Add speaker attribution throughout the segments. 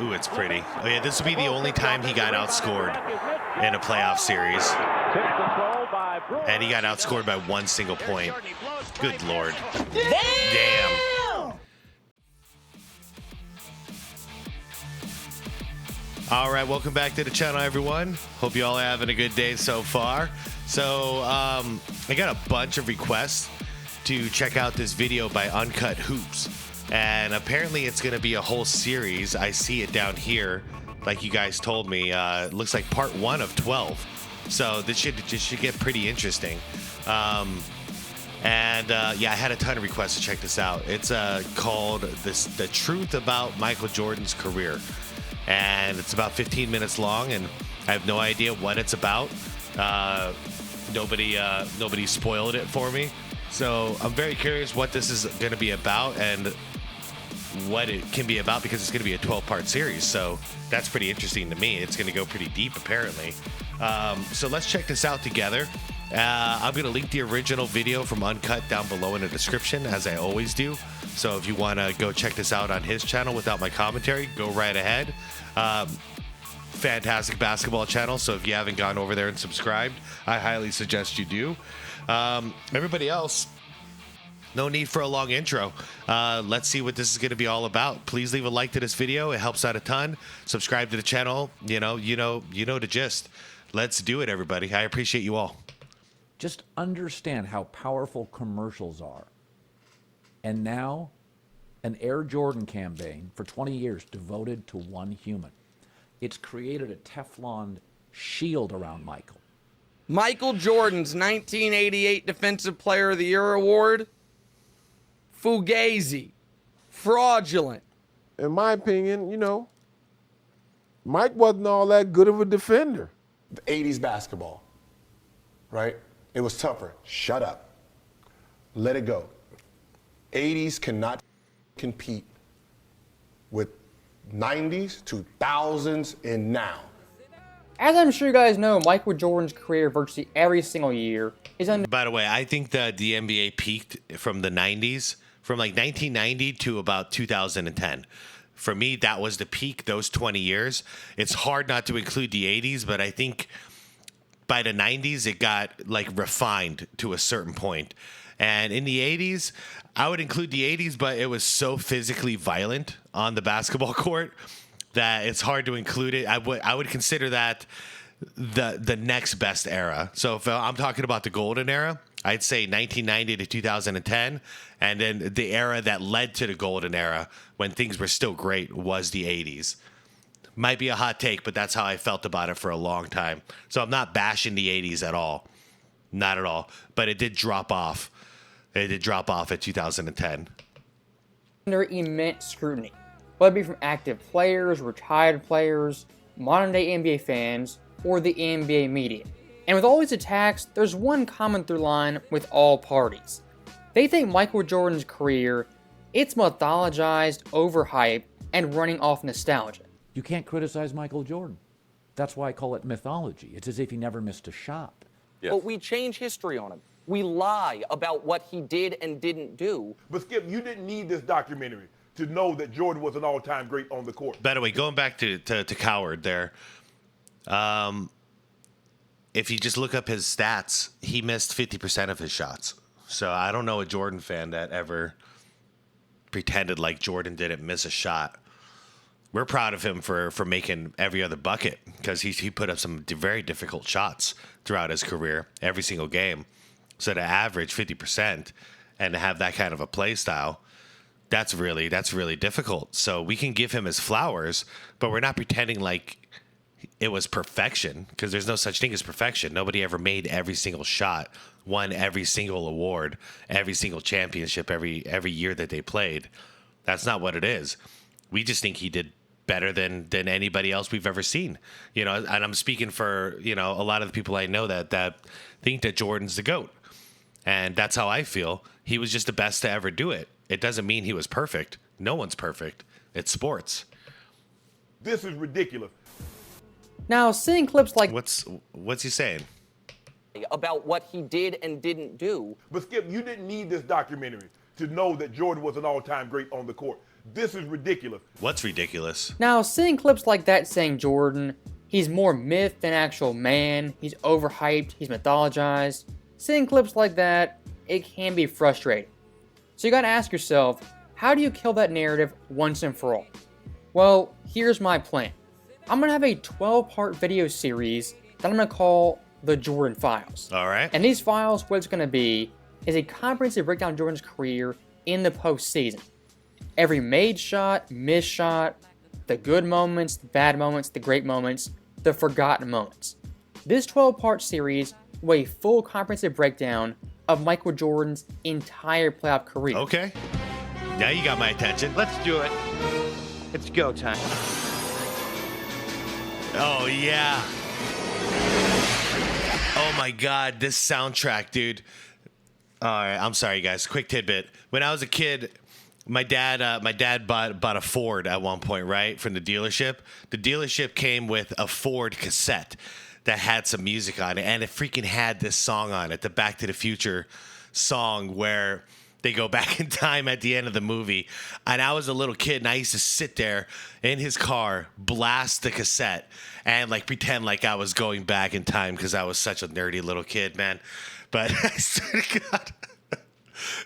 Speaker 1: Ooh, it's pretty. Oh yeah, this will be the only time he got outscored in a playoff series. And he got outscored by one single point. Good Lord. Damn. All right, welcome back to the channel, everyone. Hope you all are having a good day so far. So I got a bunch of requests to check out this video by Uncut Hoops. And apparently it's going to be a whole series. I see it down here, like you guys told me. It looks like part 1 of 12. So this should get pretty interesting. Yeah, I had a ton of requests to check this out. It's called The Truth About Michael Jordan's Career. And it's about 15 minutes long, and I have no idea what it's about. Nobody spoiled it for me. So I'm very curious what this is going to be about and what it can be about, because it's going to be a 12-part series. So that's pretty interesting to me. It's going to go pretty deep, apparently. So let's check this out together. I'm going to link the original video from Uncut down below in the description, as I always do. So if you want to go check this out on his channel without my commentary, go right ahead. Fantastic basketball channel. So if you haven't gone over there and subscribed, I highly suggest you do. Everybody else, no need for a long intro. Let's see what this is going to be all about. Please leave a like to this video. It helps out a ton. Subscribe to the channel. You know the gist. Let's do it, everybody. I appreciate you all.
Speaker 2: Just understand how powerful commercials are. And now, an Air Jordan campaign for 20 years devoted to one human. It's created a Teflon shield around Michael.
Speaker 3: Michael Jordan's 1988 Defensive Player of the Year award, fugazi, fraudulent.
Speaker 4: In my opinion, Mike wasn't all that good of a defender.
Speaker 5: The 80s basketball, right? It was tougher. Shut up. Let it go. 80s cannot compete with 90s, 2000s, and now.
Speaker 6: As I'm sure you guys know, Michael Jordan's career virtually every single year is under.
Speaker 1: By the way, I think that the NBA peaked from the 90s, from like 1990 to about 2010. For me, that was the peak, those 20 years. It's hard not to include the 80s, but I think by the 90s, it got like refined to a certain point. And in the 80s, I would include the 80s, but it was so physically violent on the basketball court that it's hard to include it. I would consider that the next best era. So if I'm talking about the golden era, I'd say 1990 to 2010, and then the era that led to the golden era when things were still great was the 80s. Might be a hot take, but that's how I felt about it for a long time. So I'm not bashing the 80s at all. Not at all. But it did drop off. It did drop off at 2010.
Speaker 6: Under immense scrutiny, whether it be from active players, retired players, modern-day NBA fans, or the NBA media. And with all these attacks, there's one common through line with all parties. They think Michael Jordan's career, it's mythologized, overhyped, and running off nostalgia.
Speaker 2: You can't criticize Michael Jordan. That's why I call it mythology. It's as if he never missed a shot.
Speaker 3: Yes. But we change history on him. We lie about what he did and didn't do.
Speaker 4: But Skip, you didn't need this documentary to know that Jordan was an all-time great on the court.
Speaker 1: By the way, going back to Coward there, if you just look up his stats, he missed 50% of his shots. So I don't know a Jordan fan that ever pretended like Jordan didn't miss a shot. We're proud of him for making every other bucket, because he put up some very difficult shots throughout his career, every single game. So to average 50% and to have that kind of a play style, that's really difficult. So we can give him his flowers, but we're not pretending like it was perfection, because there's no such thing as perfection. Nobody ever made every single shot, won every single award, every single championship, every year that they played. That's not what it is. We just think he did better than anybody else we've ever seen. And I'm speaking for, a lot of the people I know that think that Jordan's the GOAT. And that's how I feel. He was just the best to ever do it. It doesn't mean he was perfect. No one's perfect. It's sports.
Speaker 4: This is ridiculous.
Speaker 6: Now, seeing clips like
Speaker 1: What's he saying?
Speaker 3: About what he did and didn't do.
Speaker 4: But Skip, you didn't need this documentary to know that Jordan was an all-time great on the court. This is ridiculous.
Speaker 1: What's ridiculous?
Speaker 6: Now, seeing clips like that saying Jordan, he's more myth than actual man, he's overhyped, he's mythologized, seeing clips like that, it can be frustrating. So you gotta ask yourself, how do you kill that narrative once and for all? Well, here's my plan. I'm gonna have a 12-part video series that I'm gonna call the Jordan Files.
Speaker 1: All right.
Speaker 6: And these files, what it's gonna be, is a comprehensive breakdown of Jordan's career in the postseason. Every made shot, missed shot, the good moments, the bad moments, the great moments, the forgotten moments. This 12-part series will be a full comprehensive breakdown of Michael Jordan's entire playoff career.
Speaker 1: Okay. Now you got my attention.
Speaker 7: Let's do it. It's go time.
Speaker 1: Oh, yeah. Oh, my God. This soundtrack, dude. All right. I'm sorry, guys. Quick tidbit. When I was a kid, my dad bought a Ford at one point, right, from the dealership. The dealership came with a Ford cassette that had some music on it, and it freaking had this song on it, the Back to the Future song where they go back in time at the end of the movie. And I was a little kid, and I used to sit there in his car, blast the cassette, and like pretend like I was going back in time because I was such a nerdy little kid, man. But I swear to God,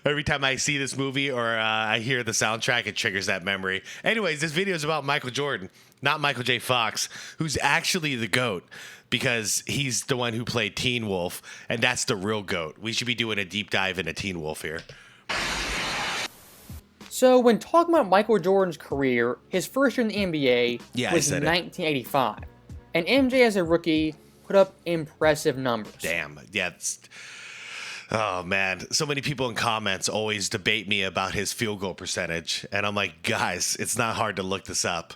Speaker 1: every time I see this movie or I hear the soundtrack, it triggers that memory. Anyways, this video is about Michael Jordan, not Michael J. Fox, who's actually the GOAT because he's the one who played Teen Wolf, and that's the real GOAT. We should be doing a deep dive into Teen Wolf here.
Speaker 6: So when talking about Michael Jordan's career, his first year in the NBA
Speaker 1: Yeah, I
Speaker 6: was
Speaker 1: said it.
Speaker 6: 1985. And MJ as a rookie put up impressive numbers.
Speaker 1: Damn. Yeah. Oh, man. So many people in comments always debate me about his field goal percentage. And I'm like, guys, it's not hard to look this up.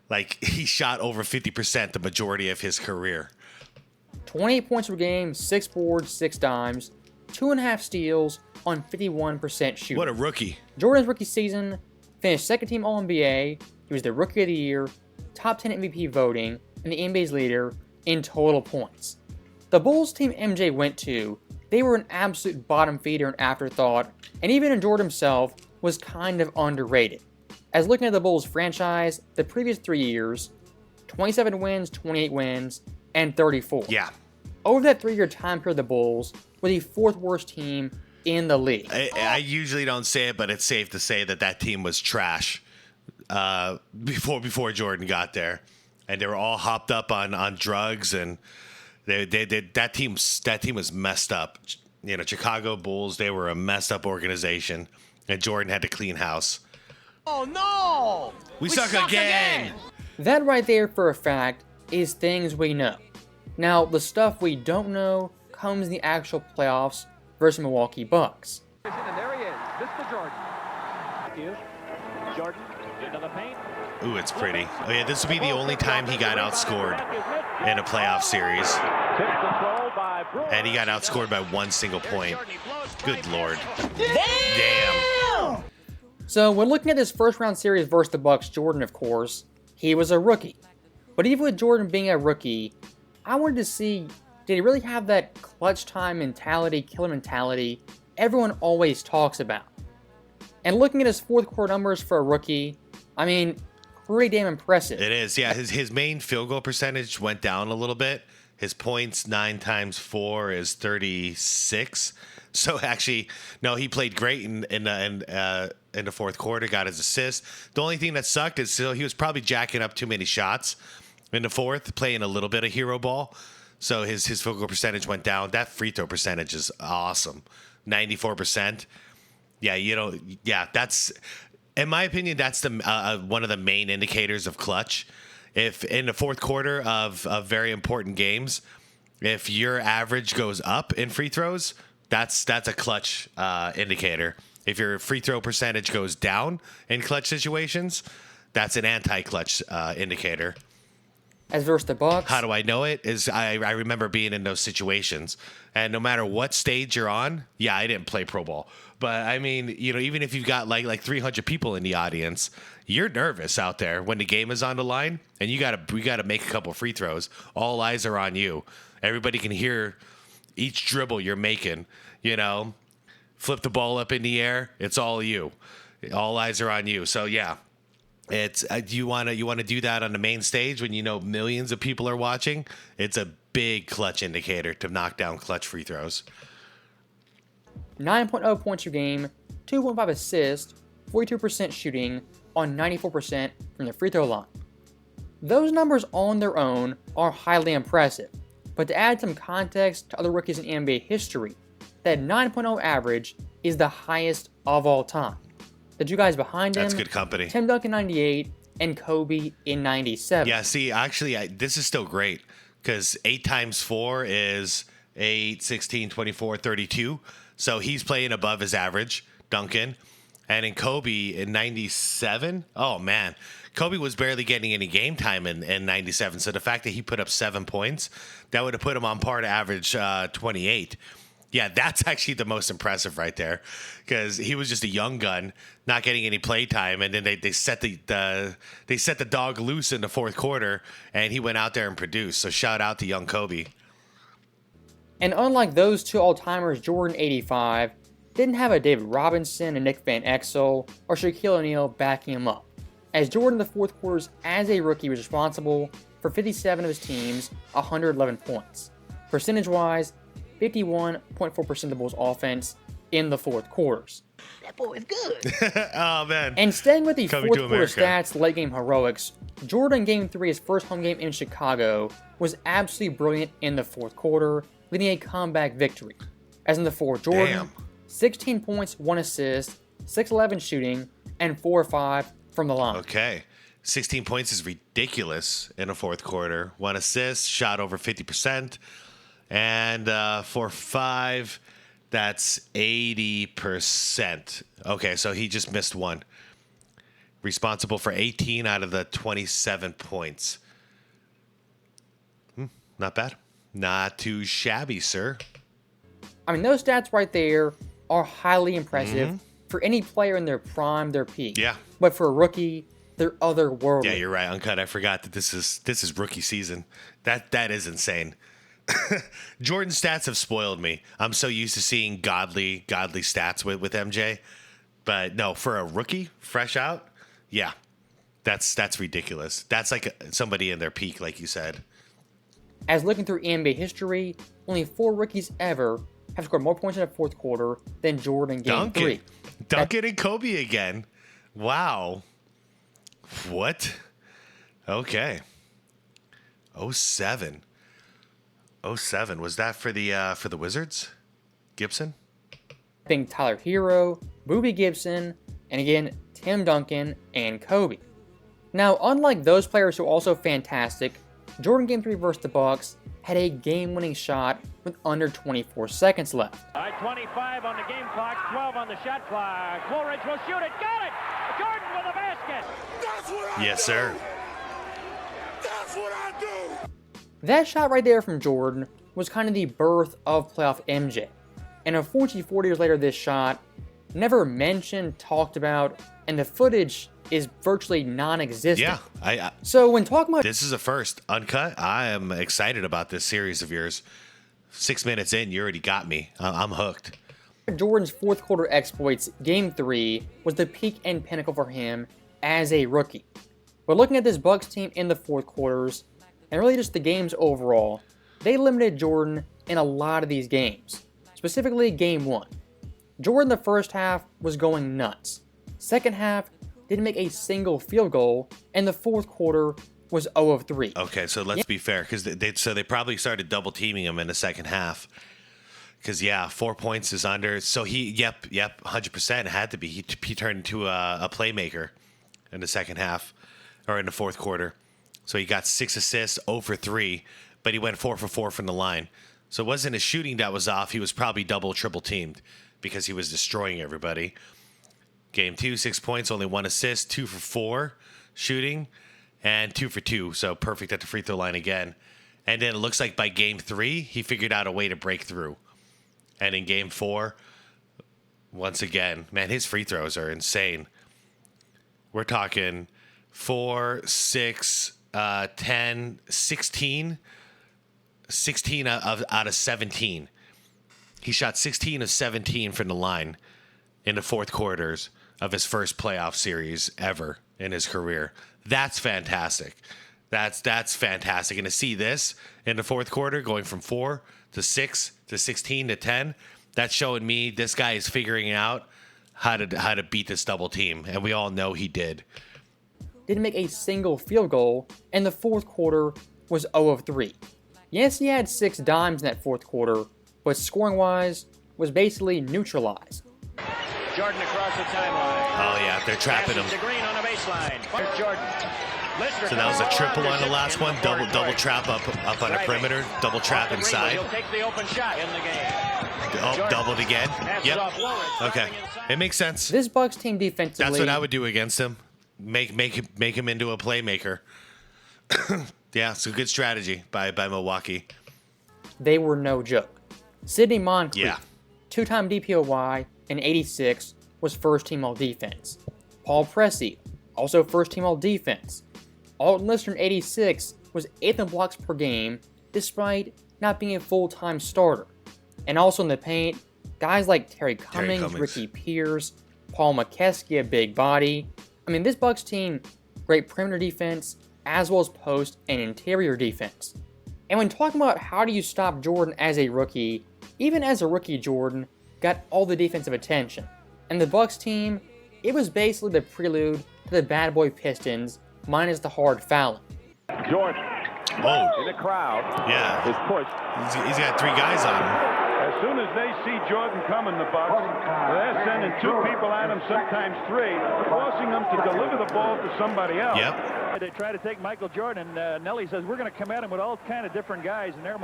Speaker 1: Like, he shot over 50% the majority of his career.
Speaker 6: 28 points per game, 6 boards, 6 dimes, 2.5 steals on 51% shooting.
Speaker 1: What a rookie.
Speaker 6: Jordan's rookie season finished second team All-NBA. He was the Rookie of the Year, top 10 MVP voting, and the NBA's leader in total points. The Bulls team MJ went to, they were an absolute bottom feeder and afterthought, and even Jordan himself was kind of underrated. As looking at the Bulls franchise, the previous 3 years, 27 wins, 28 wins, and 34.
Speaker 1: Yeah.
Speaker 6: Over that 3-year time period, the Bulls were the 4th worst team in the league.
Speaker 1: I usually don't say it, but it's safe to say that team was trash before Jordan got there, and they were all hopped up on drugs, and that team was messed up. You know, Chicago Bulls, they were a messed up organization, and Jordan had to clean house.
Speaker 7: Oh no!
Speaker 1: We suck again.
Speaker 6: That right there, for a fact, is things we know. Now, the stuff we don't know comes in the actual playoffs versus Milwaukee Bucks.
Speaker 8: And there he is, Mr. Jordan. Jordan into the paint.
Speaker 1: Ooh, it's pretty. Oh yeah, this will be the only time he got outscored in a playoff series, and he got outscored by 1 single point. Good Lord. Damn.
Speaker 6: So when looking at this first round series versus the Bucks, Jordan, of course, he was a rookie. But even with Jordan being a rookie, I wanted to see, did he really have that clutch time mentality, killer mentality everyone always talks about? And looking at his fourth quarter numbers for a rookie, I mean, pretty damn impressive.
Speaker 1: It is, yeah. His main field goal percentage went down a little bit. His points 9 times 4 is 36. So actually, no, he played great in the fourth quarter. Got his assist. The only thing that sucked is he was probably jacking up too many shots in the fourth, playing a little bit of hero ball. So his field goal percentage went down. That free throw percentage is awesome, 94%. Yeah, that's, in my opinion, that's the one of the main indicators of clutch. If in the fourth quarter of very important games, if your average goes up in free throws, that's a clutch indicator. If your free throw percentage goes down in clutch situations, that's an anti-clutch indicator.
Speaker 6: As versus the Bucks,
Speaker 1: How do I know it? Is I remember being in those situations, and no matter what stage you're on, yeah, I didn't play pro ball, but I mean, you know, even if you've got like 300 people in the audience, you're nervous out there when the game is on the line, and we gotta make a couple free throws. All eyes are on you. Everybody can hear each dribble you're making. You know, flip the ball up in the air. It's all you. All eyes are on you. So yeah, It's you want to do that on the main stage when you know millions of people are watching. It's a big clutch indicator to knock down clutch free throws.
Speaker 6: 9.0 points per game, 2.5 assists, 42% shooting on 94% from the free throw line. Those numbers on their own are highly impressive, but to add some context to other rookies in NBA history, that 9.0 average is the highest of all time. The two guys behind him,
Speaker 1: That's good company.
Speaker 6: Tim Duncan 98 and Kobe in 97.
Speaker 1: Yeah, see, actually, this is still great because 8 times 4 is 8, 16, 24, 32. So he's playing above his average, Duncan. And in Kobe in 97, oh man, Kobe was barely getting any game time in 97. So the fact that he put up 7 points, that would have put him on par to average 28. Yeah, that's actually the most impressive right there, because he was just a young gun, not getting any play time, and then they set the dog loose in the fourth quarter, and he went out there and produced. So shout out to young Kobe.
Speaker 6: And unlike those two all-timers, Jordan 85 didn't have a David Robinson and Nick Van Exel or Shaquille O'Neal backing him up, as Jordan in the fourth quarters as a rookie was responsible for 57 of his team's 111 points. Percentage-wise, 51.4% of the Bulls' offense in the fourth quarters.
Speaker 7: That boy is good.
Speaker 1: Oh man.
Speaker 6: And staying with the
Speaker 1: Coming
Speaker 6: fourth
Speaker 1: to
Speaker 6: quarter
Speaker 1: America.
Speaker 6: stats, late game heroics, Jordan Game 3, his first home game in Chicago, was absolutely brilliant in the fourth quarter, leading a comeback victory. As in the fourth, Jordan,
Speaker 1: Damn.
Speaker 6: 16 points, 1 assist, 6-11 shooting, and 4-5 from the line.
Speaker 1: Okay. 16 points is ridiculous in a fourth quarter. 1 assist, shot over 50%. And 4-5, that's 80%. Okay, so he just missed 1. Responsible for 18 out of the 27 points. Not bad. Not too shabby, sir.
Speaker 6: I mean, those stats right there are highly impressive for any player in their prime, their peak.
Speaker 1: Mm-hmm. Yeah.
Speaker 6: But for a rookie, they're otherworldly.
Speaker 1: Yeah, you're right, Uncut. I forgot that this is rookie season. That is insane. Jordan's stats have spoiled me. I'm so used to seeing godly stats with MJ, but no, for a rookie fresh out, yeah, that's ridiculous. That's like somebody in their peak, like you said.
Speaker 6: As looking through NBA history, only 4 rookies ever have scored more points in a fourth quarter than Jordan in Game 3.
Speaker 1: Duncan and Kobe again. Wow. What? Okay. 07. 07. Was that for the Wizards? Gibson?
Speaker 6: I think Tyler Hero, Boobie Gibson, and again, Tim Duncan and Kobe. Now, unlike those players who are also fantastic, Jordan Game 3 versus the Bucks had a game-winning shot with under 24 seconds left.
Speaker 8: All right, 25 on the game clock, 12 on the shot clock. Woolridge will shoot it. Got it! Jordan with a basket.
Speaker 4: That's what I
Speaker 1: Yes,
Speaker 4: do.
Speaker 1: sir.
Speaker 4: That's what I do.
Speaker 6: That shot right there from Jordan was kind of the birth of playoff MJ. And unfortunately, 40 years later, this shot never mentioned, talked about, and the footage is virtually non-existent.
Speaker 1: Yeah. I
Speaker 6: So when talking about
Speaker 1: This is a first. Uncut, I am excited about this series of yours. 6 minutes in, you already got me. I'm hooked.
Speaker 6: Jordan's fourth quarter exploits, Game 3 was the peak and pinnacle for him as a rookie. But looking at this Bucks team in the fourth quarters, and really just the games overall, they limited Jordan in a lot of these games. Specifically, Game 1. Jordan the first half was going nuts. Second half didn't make a single field goal, and the fourth quarter was 0 of 3.
Speaker 1: Okay, so let's be fair, because they probably started double teaming him in the second half. Because 4 points is under. So he, yep, 100% had to be. He turned into a playmaker in the second half, or in the fourth quarter. So he got 6 assists, 0 for 3, but he went 4 for 4 from the line. So it wasn't his shooting that was off. He was probably double, triple teamed because he was destroying everybody. Game 2, 6 points, only 1 assist, 2 for 4 shooting, and 2 for 2. So perfect at the free throw line again. And then it looks like by Game 3, he figured out a way to break through. And in Game 4, once again, man, his free throws are insane. We're talking 4, 6, 10, 16. 16 out of 17. He shot 16 of 17 from the line in the fourth quarters of his first playoff series ever in his career. That's fantastic. That's fantastic. And to see this in the fourth quarter going from 4 to 6 to 16 to 10, that's showing me this guy is figuring out how to beat this double team, and we all know he did.
Speaker 6: Didn't make a single field goal, and the fourth quarter was 0 of 3. Yes, he had 6 dimes in that fourth quarter, but scoring-wise, was basically neutralized.
Speaker 8: Jordan across the timeline.
Speaker 1: Oh yeah, they're trapping him.
Speaker 8: Passes to Green on the baseline. Here's Jordan. Lister
Speaker 1: So that was a
Speaker 8: comes
Speaker 1: triple
Speaker 8: over,
Speaker 1: on the last one, double trap up on the perimeter, double trap
Speaker 8: Off the
Speaker 1: inside.
Speaker 8: He'll take the open shot in the game.
Speaker 1: Oh, doubled again.
Speaker 8: Passes
Speaker 1: Yep.
Speaker 8: off Woolridge,
Speaker 1: Okay,
Speaker 8: driving inside.
Speaker 1: it makes sense.
Speaker 6: This Bucks team defensively...
Speaker 1: That's what I would do against him. Make him into a playmaker. Yeah, it's a good strategy by Milwaukee.
Speaker 6: They were no joke. Sidney Moncrief,
Speaker 1: Yeah.
Speaker 6: 2-time DPOY in 86, was first team all defense. Paul Pressey, also first team all defense. Alton Lister in 86 was 8th in blocks per game, despite not being a full-time starter. And also in the paint, guys like Terry Cummings, Ricky Pierce, Paul McKeskey, a big body. I mean, this Bucks team, great perimeter defense, as well as post and interior defense. And when talking about how do you stop Jordan as a rookie, even as a rookie, Jordan got all the defensive attention. And the Bucks team, it was basically the prelude to the bad boy Pistons, minus the hard fouling.
Speaker 8: Jordan
Speaker 1: Oh,
Speaker 8: in the crowd
Speaker 1: yeah.
Speaker 8: is pushed.
Speaker 1: He's got 3 guys on him.
Speaker 8: As soon as they see Jordan coming, the Bucks, they're sending 2 people at him, sometimes 3, forcing them to deliver the ball to somebody else.
Speaker 1: Yep.
Speaker 8: They try to take Michael Jordan, and Nelly says, we're going to come at him with all kind of different guys, and they're...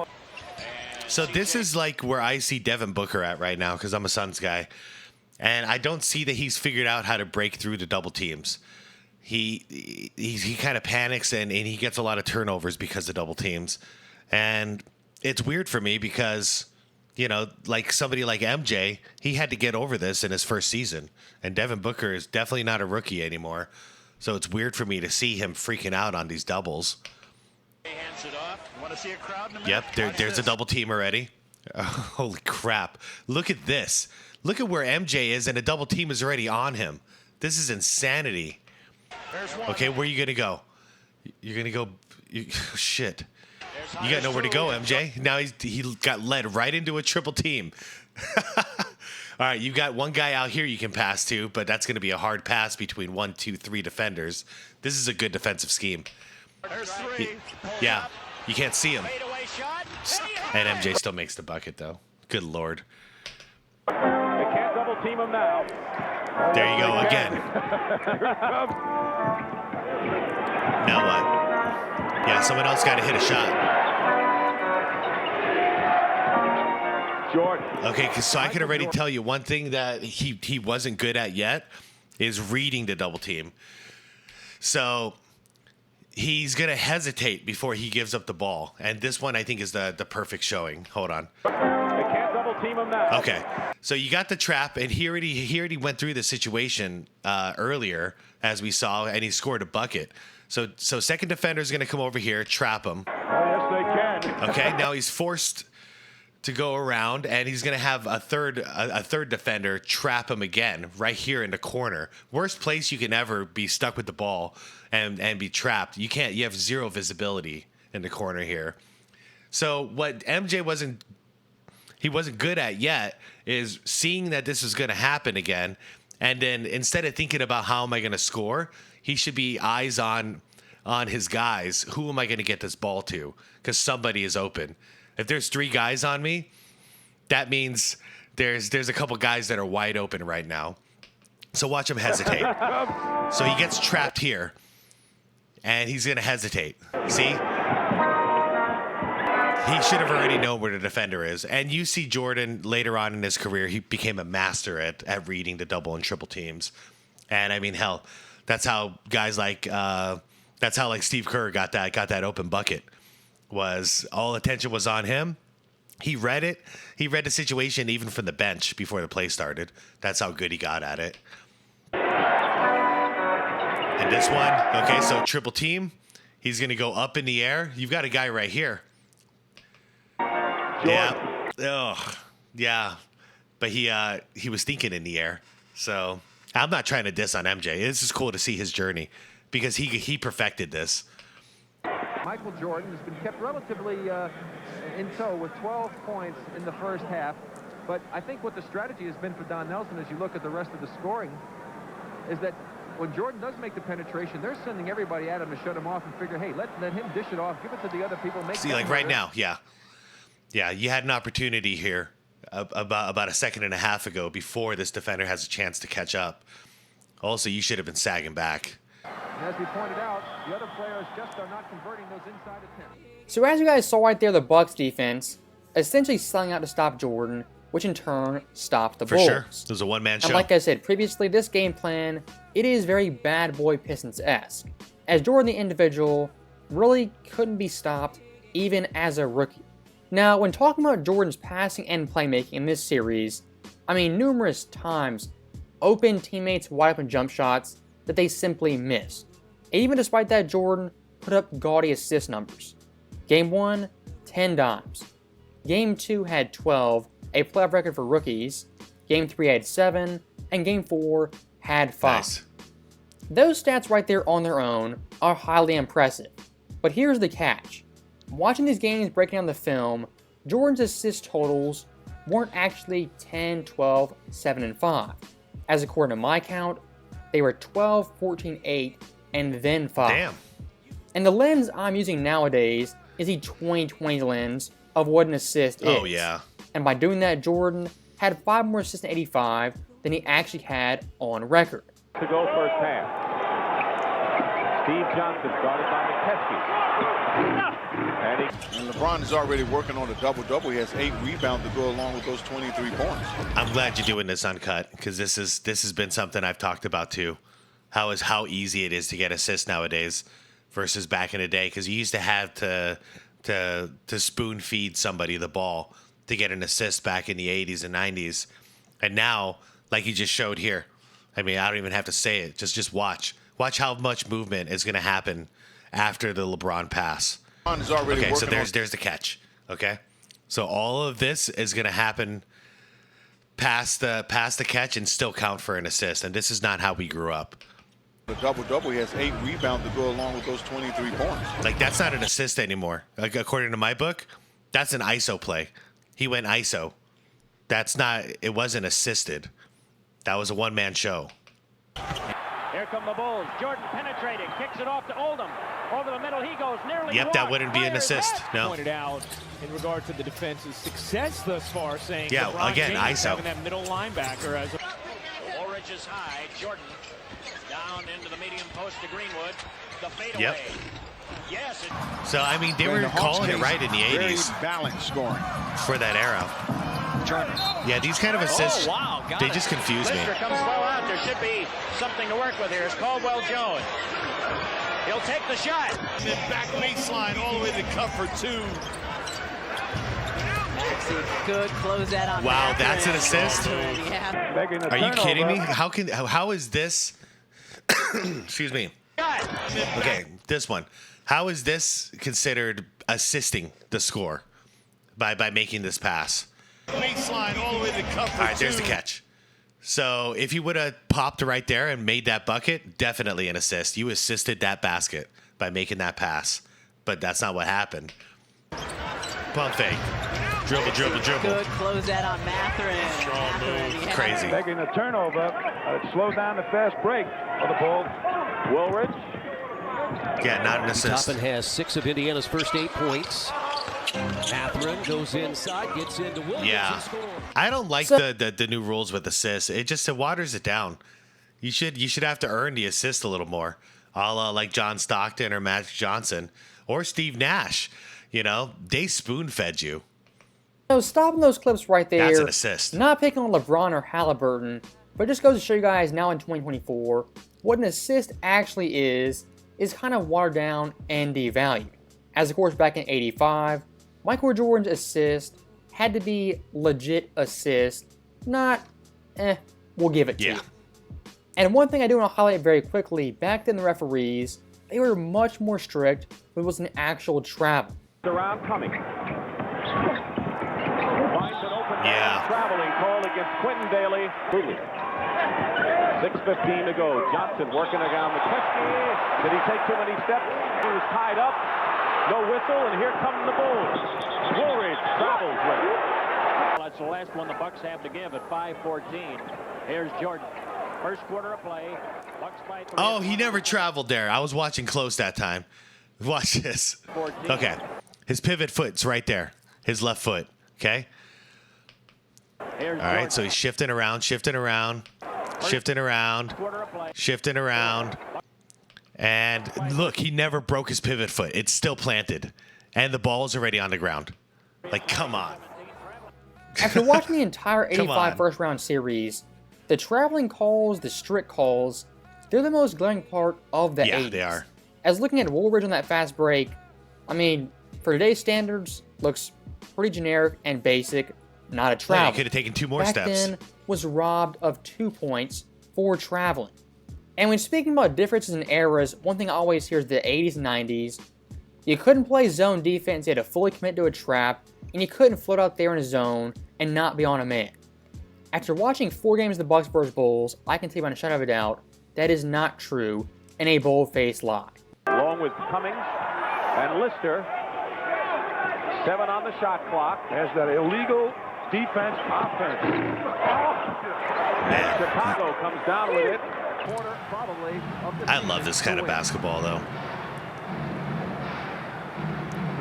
Speaker 1: So this is like where I see Devin Booker at right now, because I'm a Suns guy. And I don't see that he's figured out how to break through the double teams. He kind of panics and he gets a lot of turnovers because of double teams. And it's weird for me because, you know, like somebody like MJ, he had to get over this in his first season. And Devin Booker is definitely not a rookie anymore. So it's weird for me to see him freaking out on these doubles.
Speaker 8: Hands it off. Want to see a crowd in a minute?
Speaker 1: Yep, there's a double team already. Oh, holy crap. Look at this. Look at where MJ is, and a double team is already on him. This is insanity. Okay, where are you going to go? You're going to go... shit. You got nowhere to go, MJ. Now he got led right into a triple team. All right, you got one guy out here you can pass to, but that's going to be a hard pass between 1, 2, 3 defenders. This is a good defensive scheme. Yeah, you can't see him. And MJ still makes the bucket, though. Good Lord.
Speaker 8: They can't double team him now.
Speaker 1: There you go again. Now what? Yeah, someone else got to hit a shot.
Speaker 8: Jordan.
Speaker 1: Okay, so I can already tell you one thing that he wasn't good at yet is reading the double team. So he's going to hesitate before he gives up the ball. And this one, I think, is the perfect showing. Hold on.
Speaker 8: They can't double team him now.
Speaker 1: Okay, so you got the trap, and he already went through the situation earlier, as we saw, and he scored a bucket. So second defender is going to come over here, trap him.
Speaker 8: Oh, yes, they can.
Speaker 1: Okay, now he's forced to go around, and he's going to have a third defender trap him again right here in the corner. Worst place you can ever be stuck with the ball and be trapped. You have zero visibility in the corner here. So what MJ wasn't good at yet is seeing that this is going to happen again, and then instead of thinking about how am I going to score, he should be eyes on his guys. Who am I going to get this ball to? Because somebody is open. If there's 3 guys on me, that means there's a couple guys that are wide open right now. So watch him hesitate. So he gets trapped here, and he's going to hesitate. See? He should have already known where the defender is. And you see Jordan later on in his career, he became a master at reading the double and triple teams. And I mean, hell, that's how guys like Steve Kerr got that open bucket. Was all attention was on him. He read it. He read the situation even from the bench before the play started. That's how good he got at it. And this one, okay, so triple team. He's going to go up in the air. You've got a guy right here. Yeah. Ugh. Yeah. But he was thinking in the air. So I'm not trying to diss on MJ. This is cool to see his journey because he perfected this.
Speaker 9: Michael Jordan has been kept relatively in tow with 12 points in the first half. But I think what the strategy has been for Don Nelson, as you look at the rest of the scoring, is that when Jordan does make the penetration, they're sending everybody at him to shut him off and figure, hey, let him dish it off, give it to the other people.
Speaker 1: See, like right now, yeah, you had an opportunity here about a second and a half ago before this defender has a chance to catch up. Also, you should have been sagging back.
Speaker 9: And as we pointed out, the other players just are not converting those inside attempts.
Speaker 6: So as you guys saw right there, the Bucks defense essentially selling out to stop Jordan, which in turn stopped the
Speaker 1: For
Speaker 6: Bulls.
Speaker 1: sure. It was a one-man show.
Speaker 6: And like I said previously, this game plan, it is very bad boy Pistons-esque, as Jordan the individual really couldn't be stopped even as a rookie. Now, when talking about Jordan's passing and playmaking in this series, I mean numerous times, open teammates wide open jump shots that they simply missed. And even despite that, Jordan put up gaudy assist numbers. Game 1, 10 dimes. Game 2 had 12, a playoff record for rookies. Game 3 had 7, and Game 4 had 5.
Speaker 1: Nice.
Speaker 6: Those stats right there on their own are highly impressive. But here's the catch. Watching these games breaking down the film, Jordan's assist totals weren't actually 10, 12, 7, and 5. As according to my count, they were 12, 14, 8, and then 5.
Speaker 1: Damn.
Speaker 6: And the lens I'm using nowadays is the 2020 lens of what an assist is.
Speaker 1: Oh, yeah.
Speaker 6: And by doing that, Jordan had 5 more assists in 85 than he actually had on record.
Speaker 8: To go first pass. Steve Johnson guarded by McKesky.
Speaker 10: And LeBron is already working on a double-double. He has 8 rebounds to go along with those 23 points.
Speaker 1: I'm glad you're doing this uncut because this has been something I've talked about too. How easy it is to get assists nowadays versus back in the day, because you used to have to spoon feed somebody the ball to get an assist back in the 80s and 90s. And now, like you just showed here, I mean, I don't even have to say it. Just watch. Watch how much movement is going to happen after the LeBron pass. Okay, so there's the catch. Okay, so all of this is going to happen past the catch and still count for an assist. And this is not how we grew up.
Speaker 10: The double-double, he has 8 rebounds to go along with those 23 points.
Speaker 1: Like, that's not an assist anymore. Like, according to my book, that's an ISO play. He went ISO. It wasn't assisted. That was a one-man show.
Speaker 8: Here come the Bulls. Jordan penetrating, kicks it off to Oldham. Over the middle he goes, nearly
Speaker 1: Yep, that wouldn't be an assist. No.
Speaker 11: Pointed out in regard to the defense's success thus far, saying
Speaker 1: yeah,
Speaker 11: LeBron
Speaker 1: again,
Speaker 11: James
Speaker 1: ISO.
Speaker 11: having that middle linebacker as
Speaker 12: Woolridge is high. Jordan down into the medium post to Greenwood. The fadeaway.
Speaker 1: Yep.
Speaker 12: Yes.
Speaker 1: So I mean, they were calling it right in the 80s.
Speaker 10: Very balanced scoring
Speaker 1: for that era.
Speaker 12: Jordan.
Speaker 1: Yeah, these kind of assists, they just confuse me.
Speaker 12: Lister comes well out. There should be something to work with here. It's Caldwell Jones. He'll take the shot.
Speaker 13: And then back baseline all the way to cover 2.
Speaker 14: Maxey could close that on.
Speaker 1: Wow, that's an assist?
Speaker 14: Yeah.
Speaker 1: Are you kidding me? How is this? Excuse me. Okay, this one. How is this considered assisting the score by making this pass?
Speaker 13: Baseline all the way to cover 2.
Speaker 1: All right, there's the catch. So if you would have popped right there and made that bucket, definitely an assist. You assisted that basket by making that pass. But that's not what happened. Pump fake. Dribble.
Speaker 14: Good close that on Mathurin.
Speaker 1: Strong move. Yeah. Crazy.
Speaker 8: Taking a turnover. Slow down the fast break for the Bulls. Woolridge.
Speaker 1: Yeah, not an assist.
Speaker 15: Toppin has 6 of Indiana's first 8 points. Mathurin goes inside, gets into Williams.
Speaker 1: Yeah, I don't like the new rules with assists. It waters it down. You should have to earn the assist a little more, a la like John Stockton or Magic Johnson or Steve Nash. You know, they spoon fed you.
Speaker 6: So stopping those clips right there.
Speaker 1: That's an assist.
Speaker 6: Not picking on LeBron or Halliburton, but it just goes to show you guys now in 2024 what an assist actually is kind of watered down and devalued. As of course back in '85. Michael Jordan's assist had to be legit assist, not, we'll give it to you. And one thing I do want to highlight very quickly, back then the referees, they were much more strict when it was an actual travel.
Speaker 8: Around coming. Finds an open
Speaker 1: yeah.
Speaker 8: Traveling call against Quentin Daly. 6:15 to go. Johnson working around McKeskey. Did he take too many steps? He was tied up. No whistle, and here come the Bulls. Woolridge travels with it.
Speaker 12: That's the last one the Bucks have to give at 5:14. Here's Jordan. First quarter of play. Bucks by 3.
Speaker 1: Oh, he never traveled there. I was watching close that time. Watch this.
Speaker 12: 14.
Speaker 1: Okay. His pivot foot's right there. His left foot. Okay.
Speaker 12: Here's
Speaker 1: All right. So he's shifting around. And look, he never broke his pivot foot. It's still planted. And the ball's already on the ground. Like, come on.
Speaker 6: After watching the entire
Speaker 1: Come
Speaker 6: 85
Speaker 1: on.
Speaker 6: first-round series, the traveling calls, the strict calls, they're the most glaring part of the 80s.
Speaker 1: Yeah, they are.
Speaker 6: As looking at Woolridge on that fast break, I mean, for today's standards, looks pretty generic and basic, not a
Speaker 1: Well,
Speaker 6: travel.
Speaker 1: he could have taken 2 more
Speaker 6: Back
Speaker 1: steps.
Speaker 6: then, was robbed of 2 points for traveling. And when speaking about differences in eras, one thing I always hear is the 80s and 90s. You couldn't play zone defense, you had to fully commit to a trap, and you couldn't float out there in a zone and not be on a man. After watching 4 games of the Bucks vs. Bulls, I can tell you without a shadow of a doubt, that is not true and a bold-faced lie.
Speaker 8: Along with Cummings and Lister. 7 on the shot clock. There's that illegal defense offense. And Chicago comes down with it.
Speaker 9: Quarter probably of the
Speaker 1: I love this kind of basketball, though.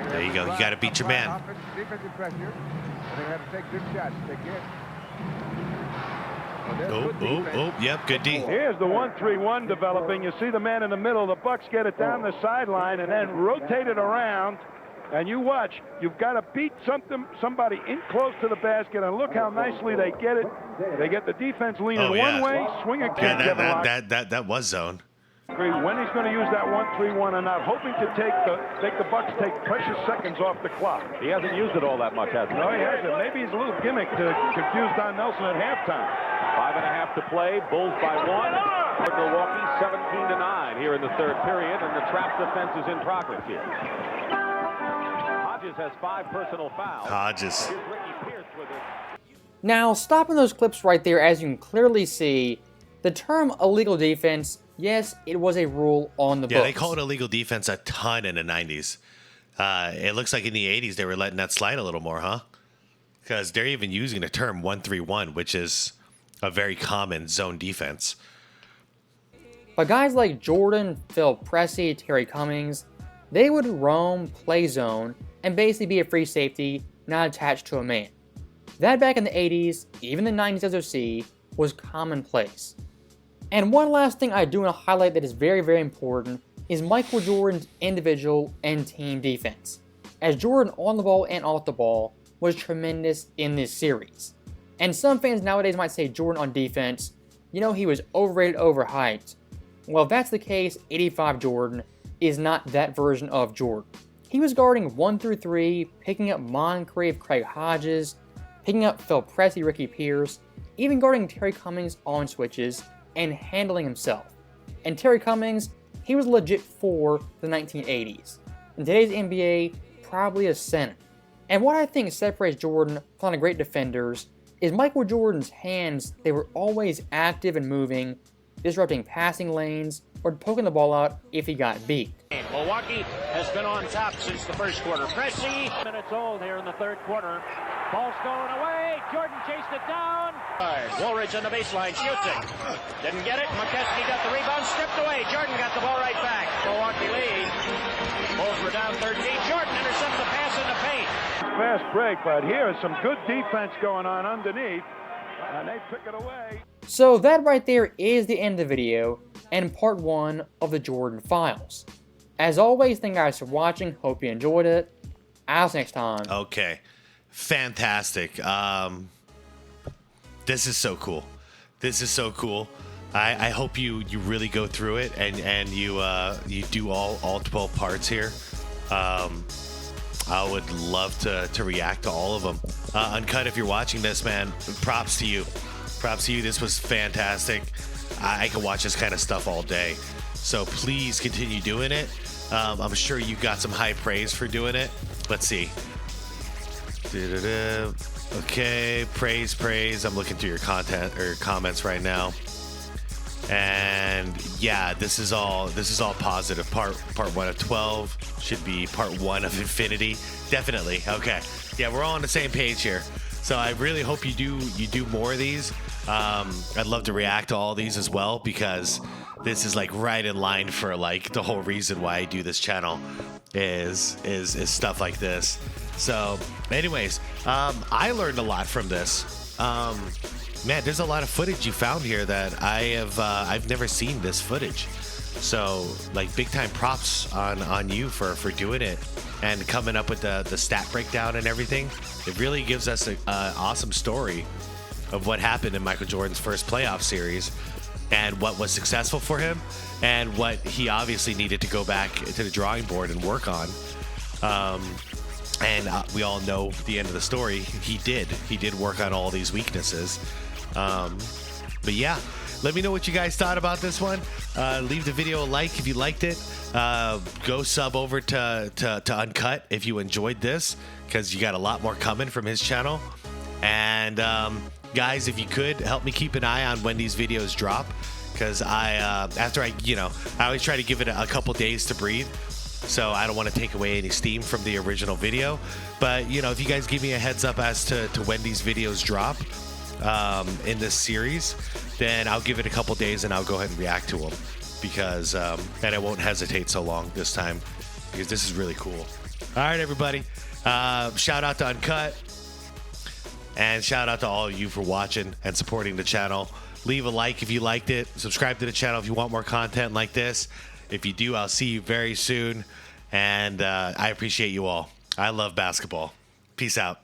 Speaker 1: There you go. You got to beat your man.
Speaker 9: Defensive pressure. And they have to take good shots. Take care.
Speaker 1: Yep, good D.
Speaker 8: Here's the 1-3-1 developing. You see the man in the middle. The Bucks get it down the sideline and then rotate it around. And you watch. You've got to beat somebody in close to the basket. And look how nicely they get it. They get the defense leaning one way, swing a kick.
Speaker 1: Yeah, that was zone.
Speaker 8: When he's going to use that 1-3-1 and not hoping to make the Bucks take precious seconds off the clock. He hasn't used it all that much, has he? No, he hasn't. Maybe he's a little gimmick to confuse Don Nelson at halftime. 5.5 to play. Bulls by 1. Milwaukee 17-9 here in the third period, and the trap defense is in progress here. Hodges has 5 personal fouls.
Speaker 1: Hodges.
Speaker 8: Here's Ricky Pierce with it.
Speaker 6: Now, stopping those clips right there, as you can clearly see, the term illegal defense, yes, it was a rule on the books.
Speaker 1: Yeah, they called illegal defense a ton in the 90s. It looks like in the 80s they were letting that slide a little more, huh? Because they're even using the term 1-3-1, which is a very common zone defense.
Speaker 6: But guys like Jordan, Phil Pressey, Terry Cummings, they would roam, play zone, and basically be a free safety, not attached to a man. That back in the 80s, even the 90s SOC, was commonplace. And one last thing I do want to highlight that is very, very important is Michael Jordan's individual and team defense, as Jordan on the ball and off the ball was tremendous in this series. And some fans nowadays might say Jordan on defense, you know, he was overrated, overhyped. Well, if that's the case, 85 Jordan is not that version of Jordan. He was guarding 1 through 3, picking up Moncrief, Craig Hodges, picking up Phil Pressey, Ricky Pierce, even guarding Terry Cummings on switches, and handling himself. And Terry Cummings, he was legit for the 1980s. In today's NBA, probably a center. And what I think separates Jordan from a lot of great defenders is Michael Jordan's hands. They were always active and moving, disrupting passing lanes, or poking the ball out if he got beat.
Speaker 12: Milwaukee has been on top since the first quarter. Pressey, minutes old here in the third quarter. Ball's going away. Jordan chased it down. Woolridge on the baseline, shoots it. Didn't get it. McKeskey got the rebound, stripped away. Jordan got the ball right back. Milwaukee lead. Bulls were down 13. Jordan intercepts the pass in the paint.
Speaker 8: Fast break, but here's some good defense going on underneath, and they pick it away.
Speaker 6: So that right there is the end of the video and part 1 of the Jordan Files. As always, thank you guys for watching. Hope you enjoyed it. I'll see you next time.
Speaker 1: Okay. Fantastic. This is so cool. This is so cool. I hope you really go through it and you do all 12 parts here. I would love to react to all of them. Uncut, if you're watching this, man, props to you. Props to you. This was fantastic. I could watch this kind of stuff all day. So please continue doing it. I'm sure you got some high praise for doing it. Let's see. Okay, praise. I'm looking through your content or comments right now. And yeah, this is all positive. Part 1 of 12 should be part 1 of infinity. Definitely. Okay. Yeah, we're all on the same page here. So I really hope you do more of these. I'd love to react to all these as well, because this is like right in line for like the whole reason why I do this channel is stuff like this. So anyways, I learned a lot from this. Man, there's a lot of footage you found here that I've never seen this footage. So like big time props on you for doing it and coming up with the stat breakdown and everything. It really gives us an awesome story of what happened in Michael Jordan's first playoff series and what was successful for him and what he obviously needed to go back to the drawing board and work on. And we all know the end of the story. He did work on all these weaknesses. But yeah, let me know what you guys thought about this one. Leave the video a like if you liked it. Go sub over to Uncut if you enjoyed this, because you got a lot more coming from his channel. And guys, if you could help me keep an eye on when these videos drop, because I always try to give it a couple days to breathe, so I don't want to take away any steam from the original video. But if you guys give me a heads up as to when these videos drop in this series, then I'll give it a couple days and I'll go ahead and react to them, because and I won't hesitate so long this time, because this is really cool. All right, everybody, shout out to Uncut, and shout out to all of you for watching and supporting the channel. Leave a like if you liked it. Subscribe to the channel if you want more content like this. If you do, I'll see you very soon. And I appreciate you all. I love basketball. Peace out.